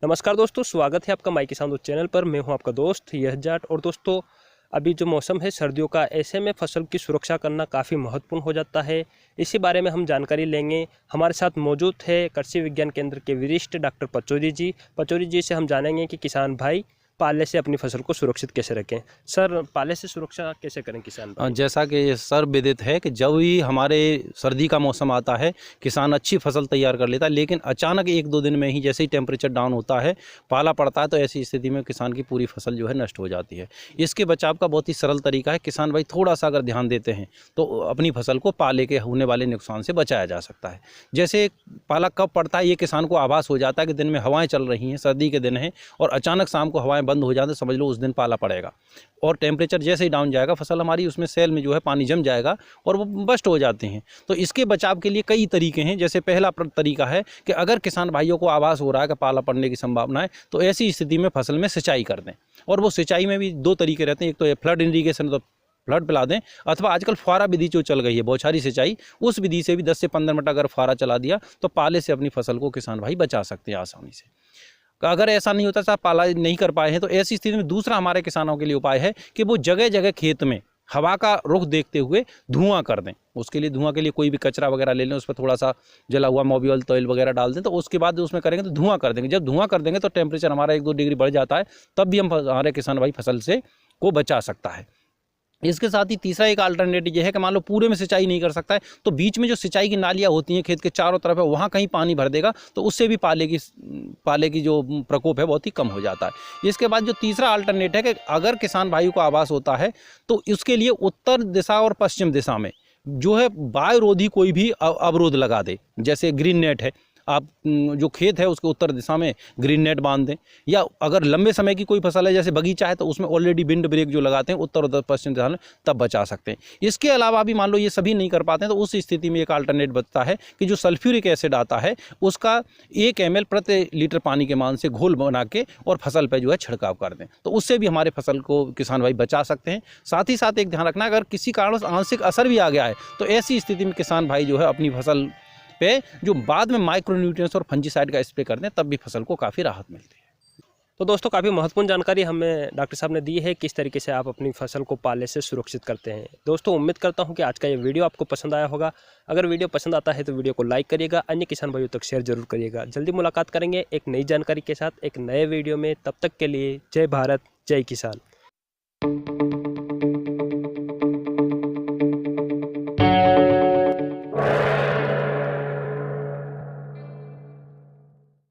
नमस्कार दोस्तों, स्वागत है आपका माई किसान दोस्त चैनल पर। मैं हूं आपका दोस्त यह जाट। और दोस्तों, अभी जो मौसम है सर्दियों का, ऐसे में फसल की सुरक्षा करना काफ़ी महत्वपूर्ण हो जाता है। इसी बारे में हम जानकारी लेंगे। हमारे साथ मौजूद है कृषि विज्ञान केंद्र के वरिष्ठ डॉक्टर पचौरी जी से हम जानेंगे कि किसान भाई पाले से अपनी फसल को सुरक्षित कैसे रखें। सर, पाले से सुरक्षा कैसे करें किसान भाई? जैसा कि सर्वविदित है कि जब भी हमारे सर्दी का मौसम आता है, किसान अच्छी फसल तैयार कर लेता है, लेकिन अचानक 1-2 दिन में ही जैसे ही टेम्परेचर डाउन होता है, पाला पड़ता है, तो ऐसी स्थिति में किसान की पूरी फसल जो है नष्ट हो जाती है। इसके बचाव का बहुत ही सरल तरीका है। किसान भाई थोड़ा सा अगर ध्यान देते हैं तो अपनी फसल को पाले के होने वाले नुकसान से बचाया जा सकता है। जैसे पाला कब पड़ता है, ये किसान को आभास हो जाता है कि दिन में हवाएं चल रही हैं, सर्दी के दिन हैं, और अचानक शाम को हवाएं बंद हो जाते हैं, समझ लो उस दिन पाला पड़ेगा। और टेम्परेचर जैसे ही डाउन जाएगा, फसल हमारी उसमें सेल में जो है पानी जम जाएगा और वो बस्ट हो जाते हैं। तो इसके बचाव के लिए कई तरीके हैं। जैसे पहला तरीका है कि अगर किसान भाइयों को आभास हो रहा है कि पाला पड़ने की संभावना है, तो ऐसी स्थिति में फसल में सिंचाई कर दें। और वो सिंचाई में भी 2 तरीके रहते हैं। एक तो फ्लड इरीगेशन, तो फ्लड पिला दें, अथवा आजकल फुहारा विधि जो चल गई है, बौछारी सिंचाई, उस विधि से भी 10 से 15 मिनट अगर फुहारा चला दिया तो पाले से अपनी फसल को किसान भाई बचा सकते हैं आसानी से। अगर ऐसा नहीं होता, साहब पाला नहीं कर पाए हैं, तो ऐसी स्थिति में दूसरा हमारे किसानों के लिए उपाय है कि वो जगह जगह खेत में हवा का रुख देखते हुए धुआं कर दें। उसके लिए धुआं के लिए कोई भी कचरा वगैरह ले लें, उस पर थोड़ा सा जला हुआ मोबियल तेल वगैरह डाल दें, तो उसके बाद उसमें करेंगे तो धुआं कर देंगे। जब धुआं कर देंगे तो टेम्परेचर हमारा 1-2 डिग्री बढ़ जाता है, तब भी हमारे किसान भाई फसल से को बचा सकता है। इसके साथ ही तीसरा एक अल्टरनेटिव ये है कि मान लो पूरे में सिंचाई नहीं कर सकता है, तो बीच में जो सिंचाई की नालियाँ होती हैं खेत के चारों तरफ है, वहाँ कहीं पानी भर देगा, तो उससे भी पाले की जो प्रकोप है बहुत ही कम हो जाता है। इसके बाद जो तीसरा अल्टरनेट है कि अगर किसान भाइयों को आभास होता है, तो उसके लिए उत्तर दिशा और पश्चिम दिशा में जो है वायुरोधी कोई भी अवरोध लगा दे। जैसे ग्रीन नेट है, आप जो खेत है उसके उत्तर दिशा में ग्रीन नेट बांध दें, या अगर लंबे समय की कोई फसल है जैसे बगीचा है, तो उसमें ऑलरेडी विंड ब्रेक जो लगाते हैं उत्तर और पश्चिम दिशा में, तब बचा सकते हैं। इसके अलावा भी मान लो ये सभी नहीं कर पाते हैं, तो उस स्थिति में एक अल्टरनेट बचता है कि जो सल्फ्यूरिक एसिड आता है, उसका 1 ml प्रति लीटर पानी के मान से घोल बना के और फसल पर जो है छिड़काव कर दें, तो उससे भी हमारे फसल को किसान भाई बचा सकते हैं। साथ ही साथ एक ध्यान रखना, अगर किसी कारण से आंशिक असर भी आ गया है, तो ऐसी स्थिति में किसान भाई जो है अपनी फसल पे जो बाद में माइक्रोन्यूट्रिएंट्स और फंजीसाइड का स्प्रे कर दें, तब भी फसल को काफ़ी राहत मिलती है। तो दोस्तों, काफ़ी महत्वपूर्ण जानकारी हमें डॉक्टर साहब ने दी है, किस तरीके से आप अपनी फसल को पाले से सुरक्षित करते हैं। दोस्तों, उम्मीद करता हूं कि आज का ये वीडियो आपको पसंद आया होगा। अगर वीडियो पसंद आता है तो वीडियो को लाइक करिएगा, अन्य किसान भाइयों तक शेयर जरूर करिएगा। जल्दी मुलाकात करेंगे एक नई जानकारी के साथ, एक नए वीडियो में। तब तक के लिए जय भारत, जय किसान।